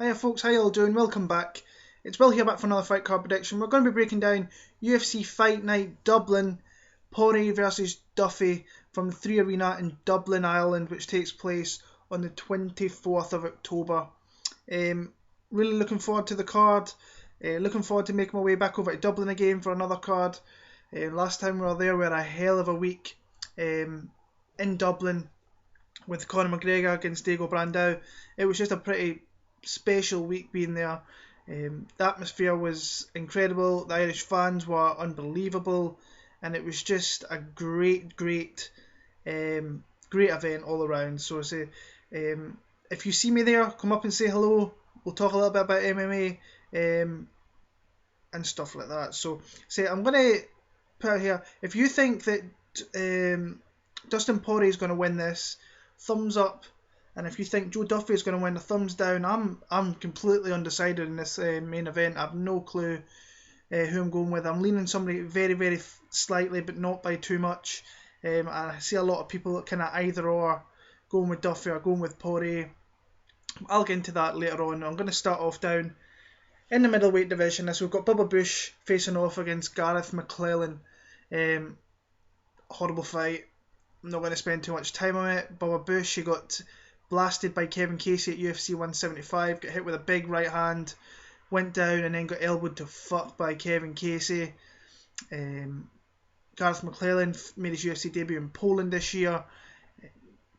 Hiya folks, how you all doing? Welcome back. It's Will here back for another fight card prediction. We're going to be breaking down UFC Fight Night Dublin, Poirier versus Duffy from the 3 Arena in Dublin, Ireland, which takes place on the 24th of October. Really looking forward to the card. Looking forward to making my way back over to Dublin again for another card. Last time we were there, we had a hell of a week in Dublin with Conor McGregor against Diego Brandao. It was just a pretty special week being there. The atmosphere was incredible. The Irish fans were unbelievable, and it was just a great event all around. So if you see me there, come up and say hello. We'll talk a little bit about MMA and stuff like that. So I'm gonna put out here, if you think that Dustin Poirier is going to win this, thumbs up. And if you think Joe Duffy is going to win, a thumbs down. I'm completely undecided in this main event. I have no clue who I'm going with. I'm leaning somebody very slightly, but not by too much. And I see a lot of people kind of either or, going with Duffy or going with Poirier. I'll get into that later on. I'm going to start off down in the middleweight division. As we've got Bubba Bush facing off against Garreth McClellan. Horrible fight. I'm not going to spend too much time on it. Bubba Bush, he got blasted by Kevin Casey at UFC 175, got hit with a big right hand, went down and then got elbowed to fuck by Kevin Casey. Garreth McClellan made his UFC debut in Poland this year,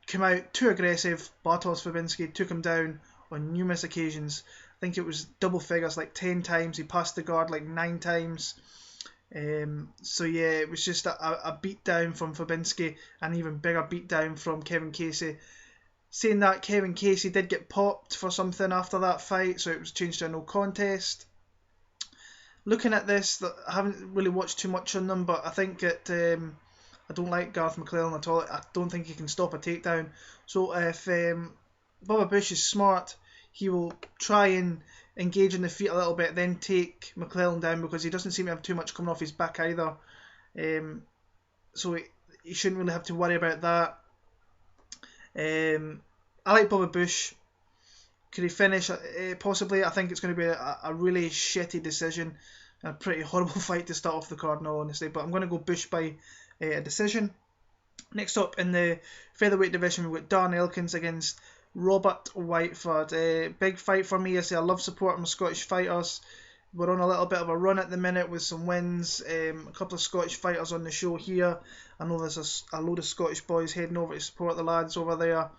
came out too aggressive. Bartosz Fabinski took him down on numerous occasions. I think it was double figures, like 10 times. He passed the guard like 9 times. So yeah, it was just a beat down from Fabinski, and an even bigger beat down from Kevin Casey. Saying that, Kevin Casey did get popped for something after that fight, so it was changed to a no contest. Looking at this, I haven't really watched too much on them, but I think that I don't like Garreth McClellan at all. I don't think he can stop a takedown. So if Bubba Bush is smart, he will try and engage in the feet a little bit, then take McClellan down, because he doesn't seem to have too much coming off his back either. So he shouldn't really have to worry about that. I like Bubba Bush. Could he finish? Possibly. I think it's going to be a really shitty decision, a pretty horrible fight to start off the card, in all honesty. But I'm going to go Bush by a decision. Next up in the featherweight division, we've got Darren Elkins against Robert Whiteford. Big fight for me. I love supporting Scottish fighters. We're on a little bit of a run at the minute with some wins. A couple of Scottish fighters on the show here. I know there's a load of Scottish boys heading over to support the lads over there.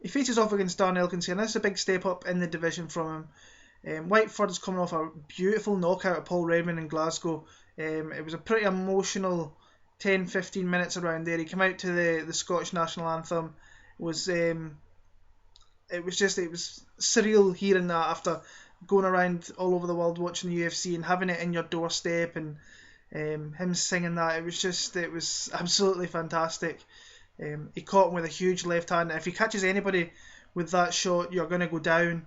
He faces off against Darren Elkins here, and that's a big step up in the division from him. Whiteford is coming off a beautiful knockout of Paul Redmond in Glasgow. It was a pretty emotional 10-15 minutes around there. He came out to the Scottish national anthem. It was surreal hearing that after going around all over the world watching the UFC and having it in your doorstep, and him singing that. It was absolutely fantastic. He caught him with a huge left hand. If he catches anybody with that shot, you're going to go down.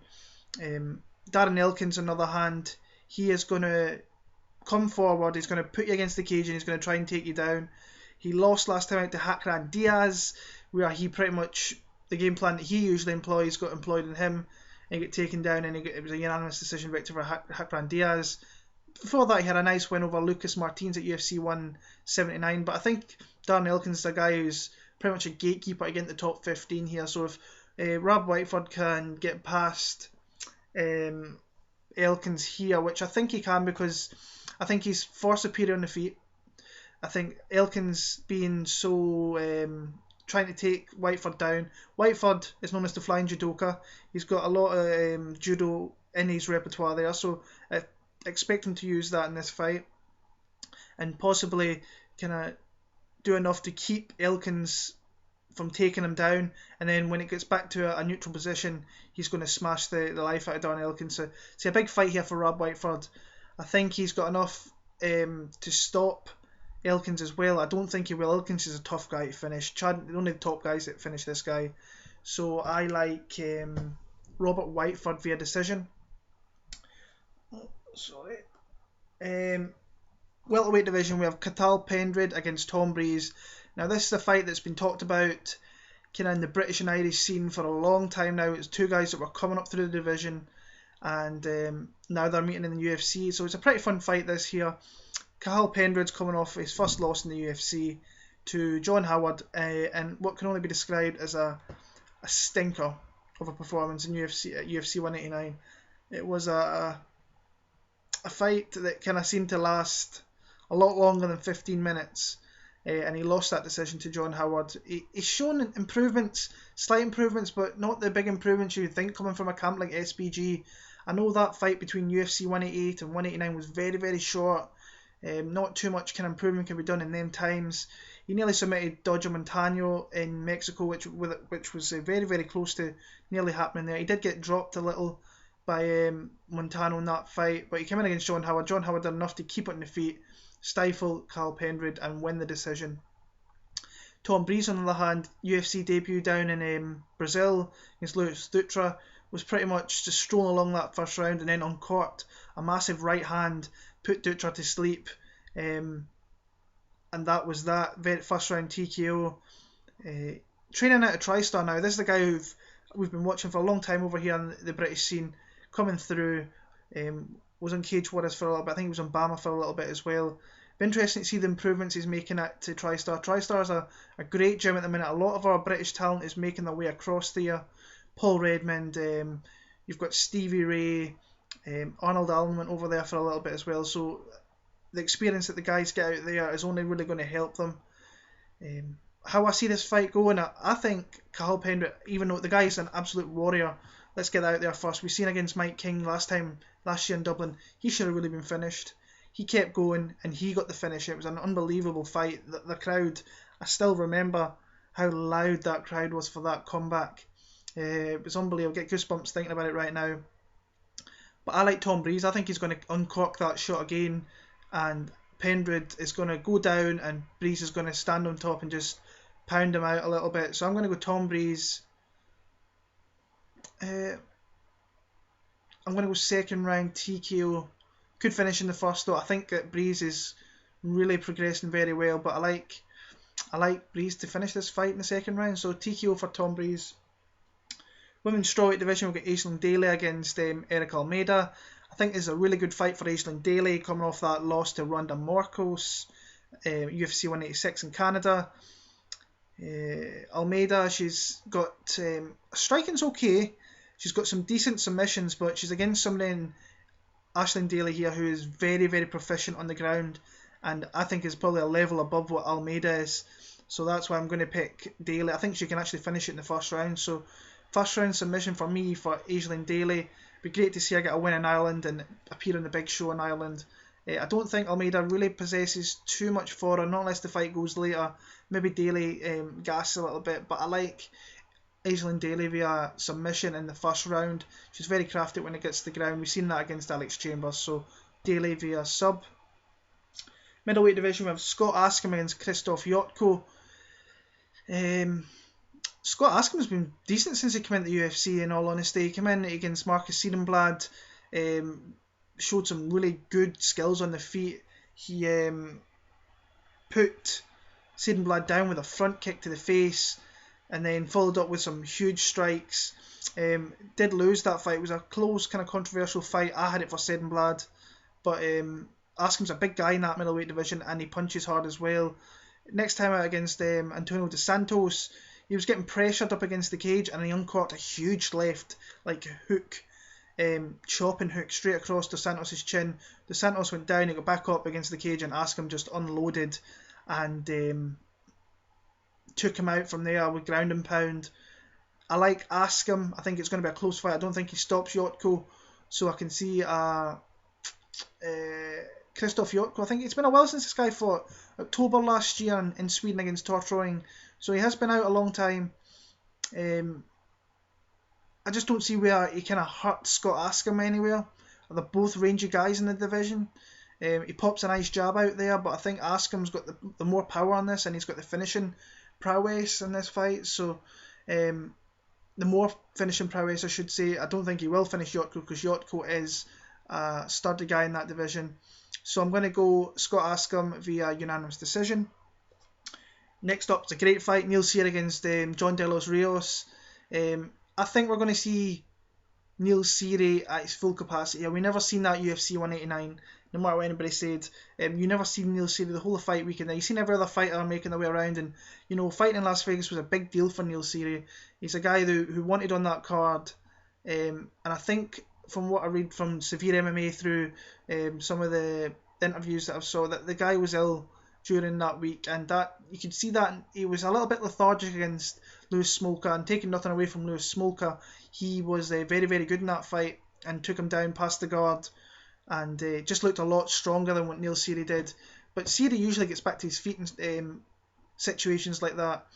Darren Elkins, on the other hand, he is going to come forward. He's going to put you against the cage and he's going to try and take you down. He lost last time out to Hakran Diaz, where he pretty much, the game plan that he usually employs got employed in him, and got taken down, and it was a unanimous decision victory for Hakran Diaz. Before that, he had a nice win over Lucas Martins at UFC 179, but I think Darren Elkins is a guy who's pretty much a gatekeeper to get in the top 15 here. So if Rob Whiteford can get past Elkins here, which I think he can, because I think he's far superior on the feet. I think Elkins being so trying to take Whiteford down. Whiteford is known as the flying judoka. He's got a lot of judo in his repertoire there, so I expect him to use that in this fight, and possibly kind of do enough to keep Elkins from taking him down, and then when it gets back to a neutral position, he's going to smash the life out of Darren Elkins. So it's a big fight here for Rob Whiteford. I think he's got enough to stop Elkins as well. I don't think he will. Elkins is a tough guy to finish. Only the top guys that finish this guy. So I like Robert Whiteford via decision. Welterweight division, we have Cathal Pendred against Tom Breese. Now this is a fight that's been talked about kind of in the British and Irish scene for a long time now. It's two guys that were coming up through the division. and now they're meeting in the UFC. So it's a pretty fun fight this here. Cathal Pendred's coming off his first loss in the UFC to John Howard, and what can only be described as a stinker of a performance in UFC 189. It was a fight that kind of seemed to last a lot longer than 15 minutes, and he lost that decision to John Howard. He's shown improvements, slight improvements, but not the big improvements you would think coming from a camp like SBG. I know that fight between UFC 188 and 189 was very, very short. Not too much kind of improvement can be done in them times. He nearly submitted Dodger Montano in Mexico, which was very, very close to nearly happening there. He did get dropped a little by Montano in that fight, but he came in against John Howard. John Howard did enough to keep it on the feet, stifle Cathal Pendred, and win the decision. Tom Breese, on the other hand, UFC debut down in Brazil against Luis Dutra, was pretty much just strolling along that first round, and then uncorked a massive right hand, put Dutra to sleep, and that was that. Very first round TKO. Training out of TriStar now. This is the guy we've been watching for a long time over here on the British scene, coming through. Was on Cage Warriors for a little bit. I think he was on Bama for a little bit as well. Be interesting to see the improvements he's making to TriStar. TriStar is a great gym at the minute. A lot of our British talent is making their way across there. Paul Redmond, you've got Stevie Ray, Arnold Allen went over there for a little bit as well. So the experience that the guys get out there is only really going to help them. How I see this fight going, I think Cathal Pendred, even though the guy is an absolute warrior, let's get out there first. We've seen against Mike King last year in Dublin, he should have really been finished. He kept going and he got the finish. It was an unbelievable fight. The crowd, I still remember how loud that crowd was for that comeback. It was unbelievable. I get goosebumps thinking about it right now. But I like Tom Breese. I think he's going to uncork that shot again, and Pendred is going to go down and Breese is going to stand on top and just pound him out a little bit. So I'm going to go Tom Breese. I'm going to go second round TKO. Could finish in the first though. I think that Breese is really progressing very well, but I like Breese to finish this fight in the second round. So TKO for Tom Breese. Women's strawweight division, we've got Aisling Daly against Ericka Almeida. I think this is a really good fight for Aisling Daly, coming off that loss to Ronda Marcos, UFC 186 in Canada. Almeida, she's got striking's okay. She's got some decent submissions, but she's against somebody in Aisling Daly here who is very, very proficient on the ground, and I think is probably a level above what Almeida is. So that's why I'm going to pick Daly. I think she can actually finish it in the first round. So first round submission for me for Aisling Daly. Be great to see her get a win in Ireland and appear in the big show in Ireland. I don't think Almeida really possesses too much for her, not unless the fight goes later. Maybe Daly gasses a little bit, but I like Aisling Daly via submission in the first round. She's very crafty when it gets to the ground. We've seen that against Alex Chambers, so Daly via sub. Middleweight division, we have Scott Askham against Krzysztof Jotko. Scott Askham has been decent since he came into the UFC, in all honesty. He came in against Marcus Sierenblad, showed some really good skills on the feet. He put Sierenblad down with a front kick to the face and then followed up with some huge strikes. Did lose that fight. It was a close, kind of controversial fight. I had it for Sierenblad, but Askham's a big guy in that middleweight division and he punches hard as well. Next time out against Antonio Dos Santos, he was getting pressured up against the cage and he uncorked a huge left, like hook, chopping hook straight across Dos Santos' chin. Dos Santos went down, he got back up against the cage and Askham just unloaded and took him out from there with ground and pound. I like Askham. I think it's going to be a close fight. I don't think he stops Jotko, so I can see Krzysztof Jotko. I think it's been a while since this guy fought. October last year in Sweden against Tortroying, so he has been out a long time. I just don't see where he kind of hurt Scott Askham anywhere. They're both rangy guys in the division. He pops a nice jab out there, but I think Askham's got the more power on this, and he's got the finishing prowess in this fight. So the more finishing prowess, I should say. I don't think he will finish Jotko because Jotko is a sturdy guy in that division. So I'm going to go Scott Askham via unanimous decision. Next up, it's a great fight. Neil Seery against John Delos Reyes. I think we're going to see Neil Seery at his full capacity. We never seen that UFC 189, no matter what anybody said. You never seen Neil Seery the whole of fight weekend. You seen every other fighter making their way around, and you know, fighting in Las Vegas was a big deal for Neil Seery. He's a guy who wanted on that card, and I think from what I read from Severe MMA through some of the interviews that I saw, that the guy was ill during that week, and that you could see that he was a little bit lethargic against Lewis Smolka, and taking nothing away from Lewis Smolka, he was very, very good in that fight and took him down past the guard, and just looked a lot stronger than what Neil Seery did. But Seery usually gets back to his feet in situations like that.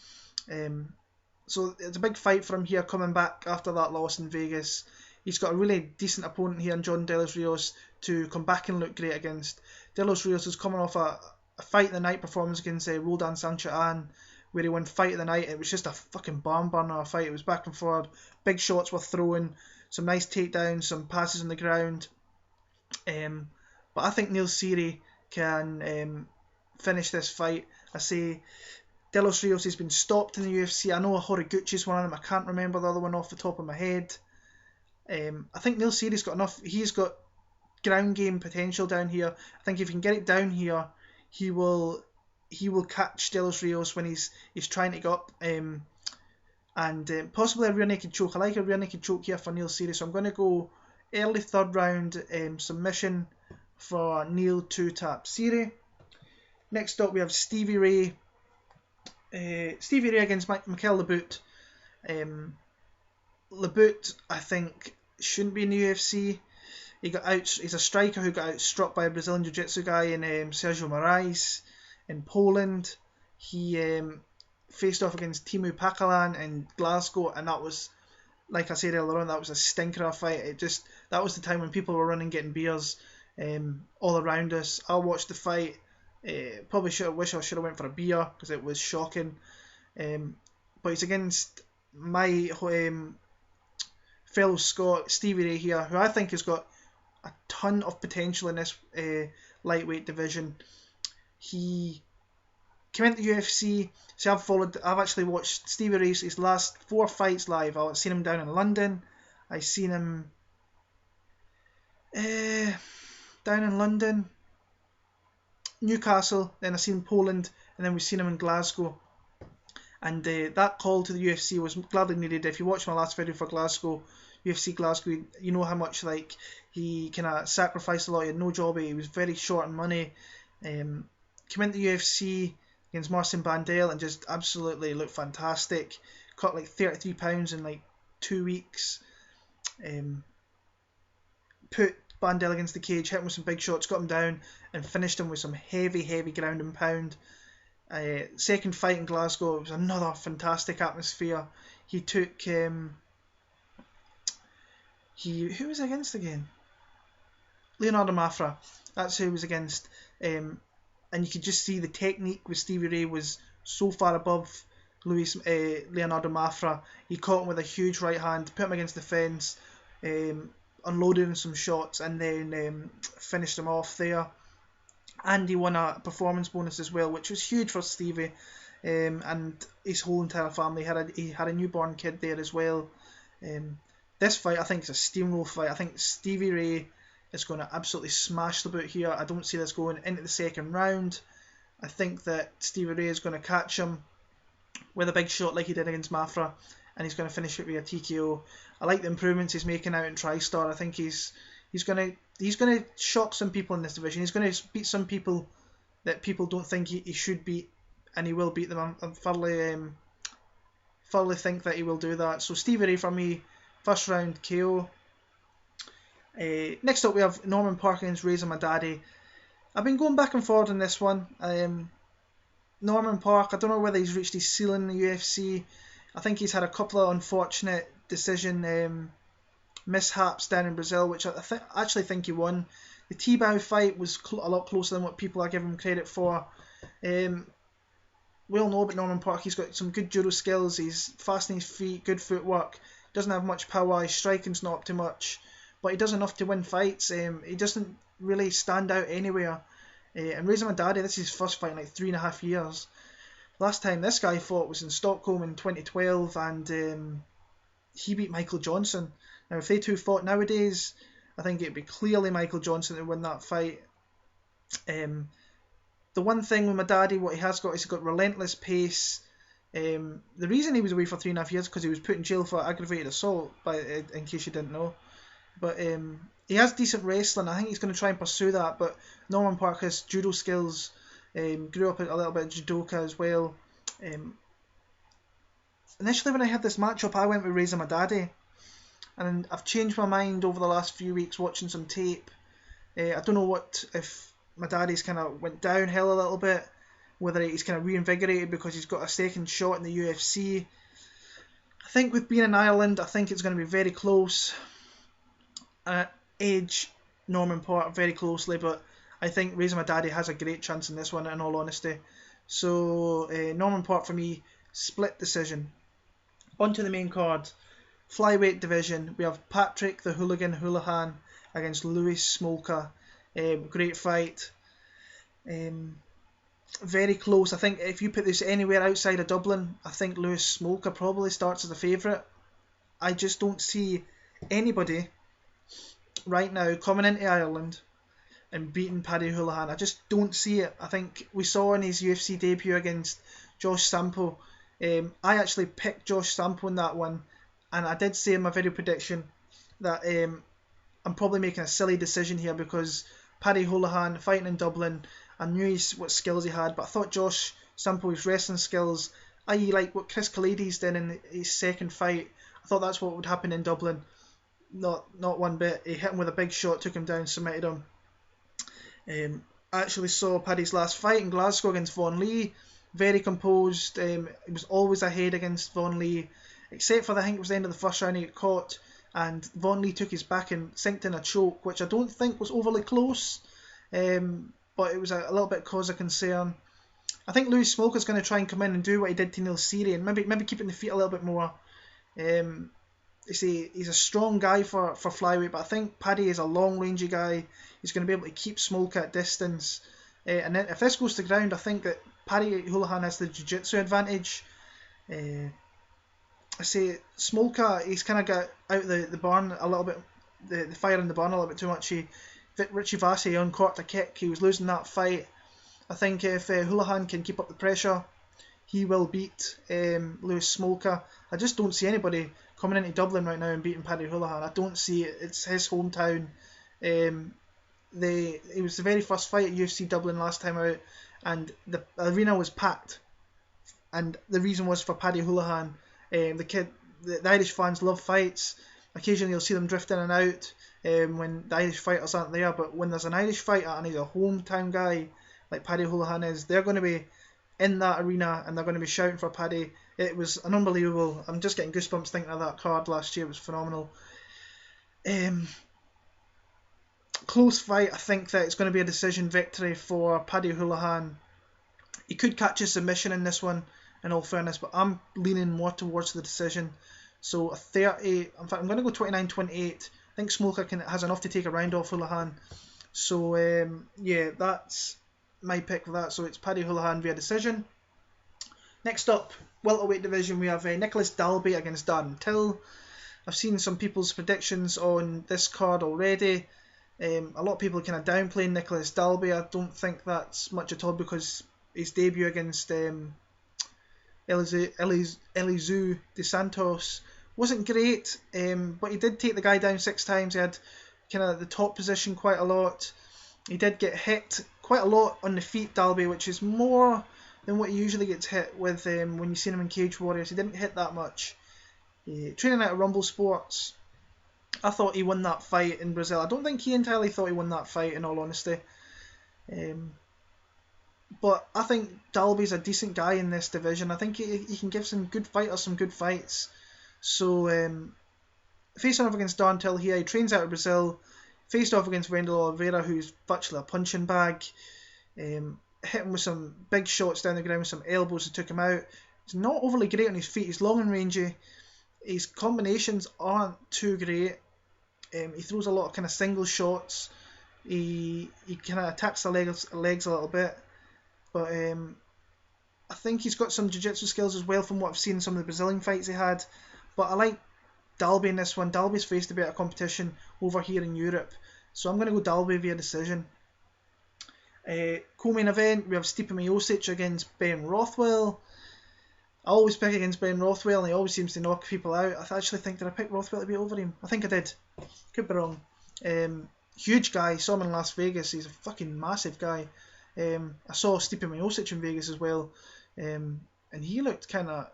So it's a big fight for him here, coming back after that loss in Vegas. He's got a really decent opponent here in John Delos to come back and look great against. Delos is coming off a fight of the night performance against Roldan Sancha'an, where he won fight of the night. It was just a fucking barn burner fight. It was back and forward, big shots were thrown, some nice takedowns, some passes on the ground. But I think Neil Seery can finish this fight. I say Delos has been stopped in the UFC. I know Horiguchi is one of them. I can't remember the other one off the top of my head. I think Neil Seery's got enough. He's got ground game potential down here. I think if he can get it down here, he will catch Delos when he's trying to go up, and possibly a rear naked choke. I like a rear naked choke here for Neil Seery, so I'm going to go early third round submission for Neil to tap Seery. Next up we have Stevie Ray. Stevie Ray against Mikael LeBout. LeBout, I think, shouldn't be in the UFC. He's a striker who got outstruck by a Brazilian Jiu-Jitsu guy in Sergio Moraes in Poland. He faced off against Teemu Packalén in Glasgow, and that was, like I said earlier on, that was a stinker of a fight. That was the time when people were running getting beers all around us. I watched the fight. Probably wish I should have went for a beer because it was shocking. But it's against my fellow Scot, Stevie Ray here, who I think has got a ton of potential in this lightweight division. He came into the UFC. So I've actually watched Stevie Ray's his last 4 fights live. I've seen him down in London. I've seen him down in London, Newcastle, then I've seen Poland, and then we've seen him in Glasgow. And that call to the UFC was gladly needed. If you watch my last video for Glasgow, UFC Glasgow, you know how much he kind of sacrificed a lot. He had no job. He was very short on money. Came into the UFC against Marcin Bandel and just absolutely looked fantastic. Cut 33 pounds in 2 weeks. Put Bandel against the cage, hit him with some big shots, got him down, and finished him with some heavy ground and pound. Second fight in Glasgow, it was another fantastic atmosphere. He took who was against again? Leonardo Mafra. That's who he was against. And you could just see the technique with Stevie Ray was so far above Leonardo Mafra. He caught him with a huge right hand, put him against the fence, unloaded him some shots, and then finished him off there. And he won a performance bonus as well, which was huge for Stevie, and his whole entire family. He had a newborn kid there as well. This fight, I think, is a steamroll fight. I think Stevie Ray is going to absolutely smash LeBout here. I don't see this going into the second round. I think that Stevie Ray is going to catch him with a big shot like he did against Mafra, and he's going to finish it with a TKO. I like the improvements he's making out in TriStar. I think he's going to shock some people in this division. He's going to beat some people that people don't think he should beat, and he will beat them. I thoroughly think that he will do that. So Stevie Ray for me, first round KO. Next up we have Norman Parke against Reza Madadi. I've been going back and forward on this one. Norman Parke, I don't know whether he's reached his ceiling in the UFC. I think he's had a couple of unfortunate decision mishaps down in Brazil, which I actually think he won. The T-Bow fight was a lot closer than what people are giving him credit for. We all know about Norman Parke. He's got some good judo skills. He's fast on his feet, good footwork. Doesn't have much power. His striking's not up to much, but he does enough to win fights. He doesn't really stand out anywhere. And Reza Madadi, this is his first fight in 3.5 years. Last time this guy fought was in Stockholm in 2012, and he beat Michael Johnson. Now, if they two fought nowadays, I think it'd be clearly Michael Johnson to win that fight. The one thing with Madadi, what he has got is he's got relentless pace. The reason he was away for 3.5 years because he was put in jail for aggravated assault, in case you didn't know. But he has decent wrestling. I think he's going to try and pursue that. But Norman Parke has judo skills. Grew up a little bit of judoka as well. Initially, when I had this matchup, I went with Reza Madadi. And I've changed my mind over the last few weeks watching some tape. I don't know if Madadi's kind of went downhill a little bit, whether he's kind of reinvigorated because he's got a second shot in the UFC. I think with being in Ireland, I think it's going to be very close. Edge Norman Parke very closely, but I think Reza Madadi has a great chance in this one, in all honesty. So Norman Parke for me, split decision. On to the main card. Flyweight division, we have Patrick the Hooligan Holohan against Louis Smolka. Great fight. Very close. I think if you put this anywhere outside of Dublin, I think Louis Smolka probably starts as a favourite. I just don't see anybody right now coming into Ireland and beating Paddy Holohan. I just don't see it. I think we saw in his UFC debut against Josh Sampo. I actually picked Josh Sampo in that one, and I did say in my video prediction that I'm probably making a silly decision here because Paddy Holohan fighting in Dublin, I knew what skills he had, but I thought Josh Sampo's wrestling skills, i.e. like what Chris Kalides did in his second fight, I thought that's what would happen in Dublin. Not one bit. He hit him with a big shot, took him down, submitted him. I actually saw Paddy's last fight in Glasgow against Vaughan Lee. Very composed. He was always ahead against Vaughan Lee, except for I think it was the end of the first round he got caught, and Vaughan Lee took his back and sinked in a choke, which I don't think was overly close, but it was a little bit cause of concern. I think Louis Smolka is going to try and come in and do what he did to Neil Seery and maybe keeping the feet a little bit more. He's a strong guy for flyweight, but I think Paddy is a long-rangey guy. He's going to be able to keep Smolka at distance. And then if this goes to ground, I think that Paddy Holohan has the jiu-jitsu advantage. I say Smolka, he's kind of got out the barn a little bit, the fire in the barn a little bit too much. Richie Vasi uncorked a kick. He was losing that fight. I think if Holohan can keep up the pressure, he will beat Louis Smolka. I just don't see anybody coming into Dublin right now and beating Paddy Holohan. I don't see it. It's his hometown. It was the very first fight at UFC Dublin last time out, and the arena was packed. And the reason was for Paddy Holohan. The Irish fans love fights. Occasionally you'll see them drift in and out when the Irish fighters aren't there, but when there's an Irish fighter and he's a hometown guy like Paddy Holohan is, they're going to be in that arena and they're going to be shouting for Paddy. It was an unbelievable. I'm just getting goosebumps thinking of that card last year. It was phenomenal. Close fight. I think that it's going to be a decision victory for Paddy Holohan. He could catch a submission in this one, in all fairness, but I'm leaning more towards the decision. So a 30. In fact, I'm going to go 29-28. I think Smolka has enough to take a round off Holohan. So yeah, that's my pick for that. So it's Paddy Holohan via decision. Next up, welterweight division, we have Nicholas Dalby against Darren Till. I've seen some people's predictions on this card already. A lot of people are kind of downplaying Nicholas Dalby. I don't think that's much at all because his debut against Elizu de Santos wasn't great, but he did take the guy down 6 times. He had kind of the top position quite a lot. He did get hit quite a lot on the feet, Dalby, which is more than what he usually gets hit with when you see him in Cage Warriors. He didn't hit that much. Training out of Rumble Sports, I thought he won that fight in Brazil. I don't think he entirely thought he won that fight, in all honesty. But I think Dalby's a decent guy in this division. I think he can give some good fighters some good fights. So, facing off against Darren Till here, he trains out of Brazil. Faced off against Wendell Oliveira, who's virtually a punching bag. Hit him with some big shots down the ground with some elbows that took him out. He's not overly great on his feet. He's long and rangy. His combinations aren't too great. He throws a lot of kind of single shots. He kind of attacks the legs a little bit. But I think he's got some jiu-jitsu skills as well from what I've seen in some of the Brazilian fights he had. But I like Dalby in this one. Dalby's faced a bit of competition over here in Europe, so I'm going to go Dalby via decision. Co-main event, we have Stipe Miocic against Ben Rothwell. I always pick against Ben Rothwell and he always seems to knock people out. I actually think, did I pick Rothwell to be over him? I think I did. Could be wrong. Huge guy, saw him in Las Vegas. He's a fucking massive guy. I saw Stipe Miocic in Vegas as well. And he looked kind of...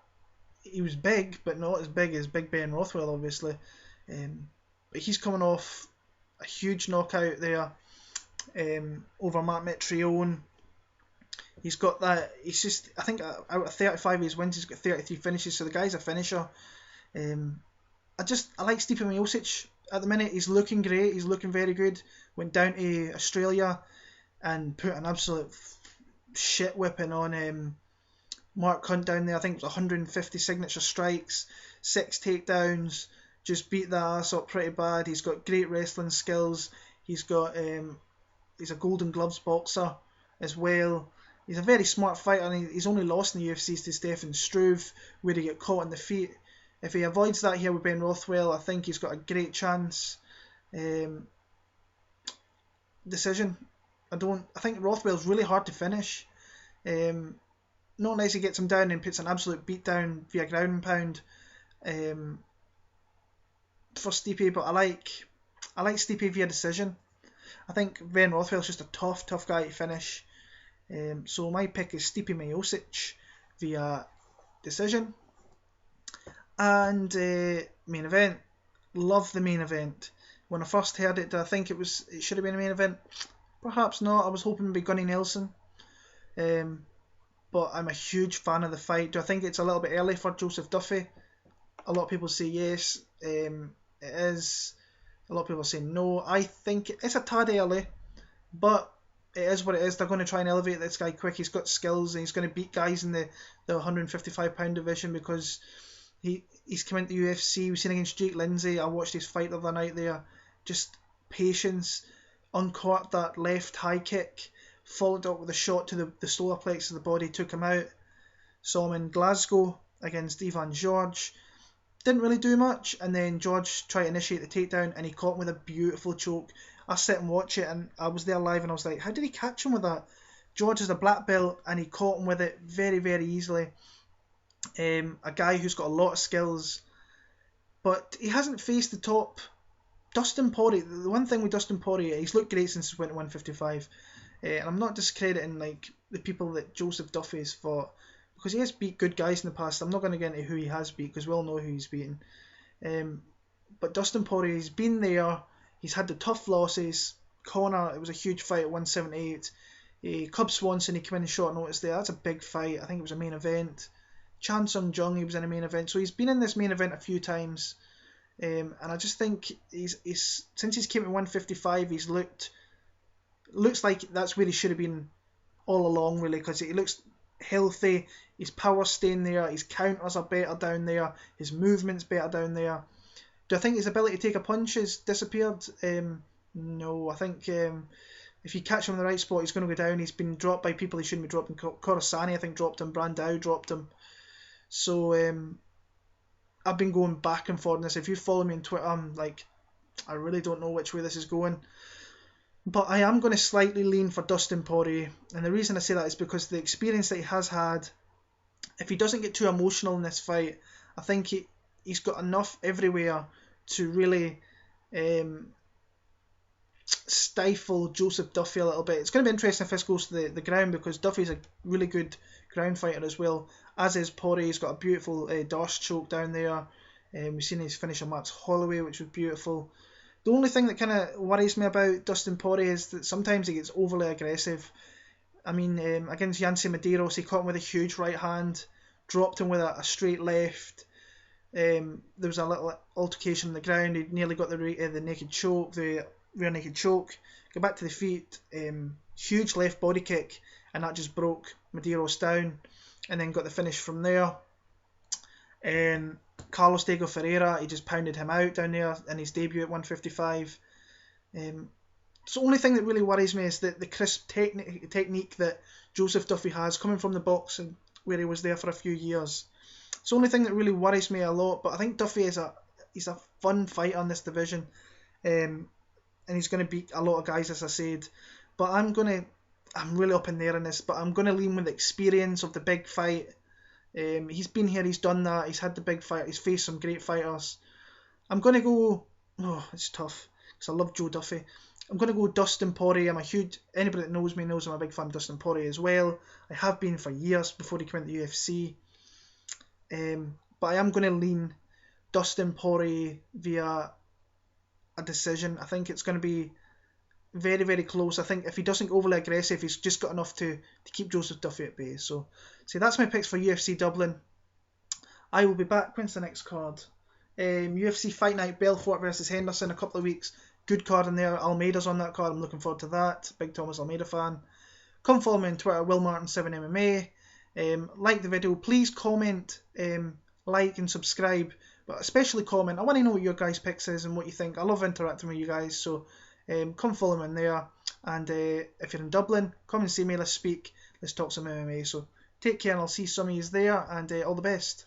He was big, but not as big as Big Ben Rothwell, obviously. But he's coming off a huge knockout there over Matt Mitrione. He's got that. He's just, I think, out of 35 of his wins, he's got 33 finishes. So the guy's a finisher. I like Stipe Miocic at the minute. He's looking great. He's looking very good. Went down to Australia and put an absolute shit whipping on Mark Hunt down there. I think it was 150 signature strikes, 6 takedowns. Just beat the ass up pretty bad. He's got great wrestling skills. He's got he's a Golden Gloves boxer as well. He's a very smart fighter, and he's only lost in the UFC to Stefan Struve, where he got caught on the feet. If he avoids that here with Ben Rothwell, I think he's got a great chance. Decision. I think Rothwell's really hard to finish. Not unless he gets him down and puts an absolute beat down via ground and pound. For Stipe, but I like Stipe via decision. I think Ben Rothwell's just a tough guy to finish. So my pick is Stipe Miocic via decision. And main event. Love the main event. When I first heard it, did I think it should have been a main event? Perhaps not. I was hoping it would be Gunny Nelson. But I'm a huge fan of the fight. Do I think it's a little bit early for Joseph Duffy? A lot of people say yes. It is. A lot of people say no. I think it's a tad early, but it is what it is. They're going to try and elevate this guy quick. He's got skills and he's going to beat guys in the 155 pound division because he's come into the UFC. We've seen against Jake Lindsay. I watched his fight the other night there. Just patience. Uncaught that left high kick. Followed up with a shot to the solar plexus of the body. Took him out. Saw him in Glasgow against Ivan George. Didn't really do much, and then George tried to initiate the takedown and he caught him with a beautiful choke. I sit and watch it and I was there live and I was like, how did he catch him with that? George is a black belt and he caught him with it very, very easily. A guy who's got a lot of skills, but he hasn't faced the top. Dustin Poirier, the one thing with Dustin Poirier, he's looked great since he went to 155. And I'm not discrediting like the people that Joseph Duffy has fought, because he has beat good guys in the past. I'm not going to get into who he has beat because we all know who he's beaten. But Dustin Poirier, he's been there. He's had the tough losses. Connor, it was a huge fight at 178. Cub Swanson, he came in short notice there. That's a big fight. I think it was a main event. Chan Sung Jung, he was in a main event. So he's been in this main event a few times. And I just think he's since he's came to 155, he's looks like that's where he should have been all along, really, because he looks healthy. His power's staying there. His counters are better down there. His movement's better down there. Do I think his ability to take a punch has disappeared? No. I think if you catch him in the right spot, he's going to go down. He's been dropped by people he shouldn't be dropping. Coruscant, I think, dropped him. Brandao dropped him. So I've been going back and forth on this. If you follow me on Twitter, I'm like, I really don't know which way this is going. But I am going to slightly lean for Dustin Poirier. And the reason I say that is because the experience that he has had, if he doesn't get too emotional in this fight, I think he's got enough everywhere to really stifle Joseph Duffy a little bit. It's going to be interesting if this goes to the ground, because Duffy's a really good ground fighter as well, as is Poirier. He's got a beautiful Dorsch choke down there. We've seen his finish on Max Holloway, which was beautiful. The only thing that kind of worries me about Dustin Poirier is that sometimes he gets overly aggressive. I mean, against Yancy Medeiros, he caught him with a huge right hand, dropped him with a straight left. There was a little altercation on the ground. He nearly got the naked choke, the rear naked choke. Got back to the feet, huge left body kick, and that just broke Medeiros down, and then got the finish from there. Carlos Diego Ferreira, he just pounded him out down there in his debut at 155. So the only thing that really worries me is the crisp technique that Joseph Duffy has, coming from the boxing where he was there for a few years. It's the only thing that really worries me a lot, but I think Duffy is a he's a fun fighter in this division, and he's going to beat a lot of guys, as I said. But I'm really up in there in this, but I'm going to lean with the experience of the big fight. He's been here, he's done that, he's had the big fight, he's faced some great fighters. I'm going to go, it's tough, because I love Joe Duffy. I'm going to go Dustin Poirier. Anybody that knows me knows I'm a big fan of Dustin Poirier as well. I have been for years before he came into the UFC. But I am going to lean Dustin Poirier via a decision. I think it's going to be very, very close. I think if he doesn't go overly aggressive, he's just got enough to keep Joseph Duffy at bay. So that's my picks for UFC Dublin. I will be back. When's the next card? UFC Fight Night, Belfort versus Henderson, a couple of weeks. Good card in there. Almeida's on that card. I'm looking forward to that. Big Thomas Almeida fan. Come follow me on Twitter, WillMartin7MMA. Like the video. Please comment, like and subscribe. But especially comment. I want to know what your guys' picks is and what you think. I love interacting with you guys. So come follow me in there. And if you're in Dublin, come and see me. Let's speak. Let's talk some MMA. So take care and I'll see some of you there. And all the best.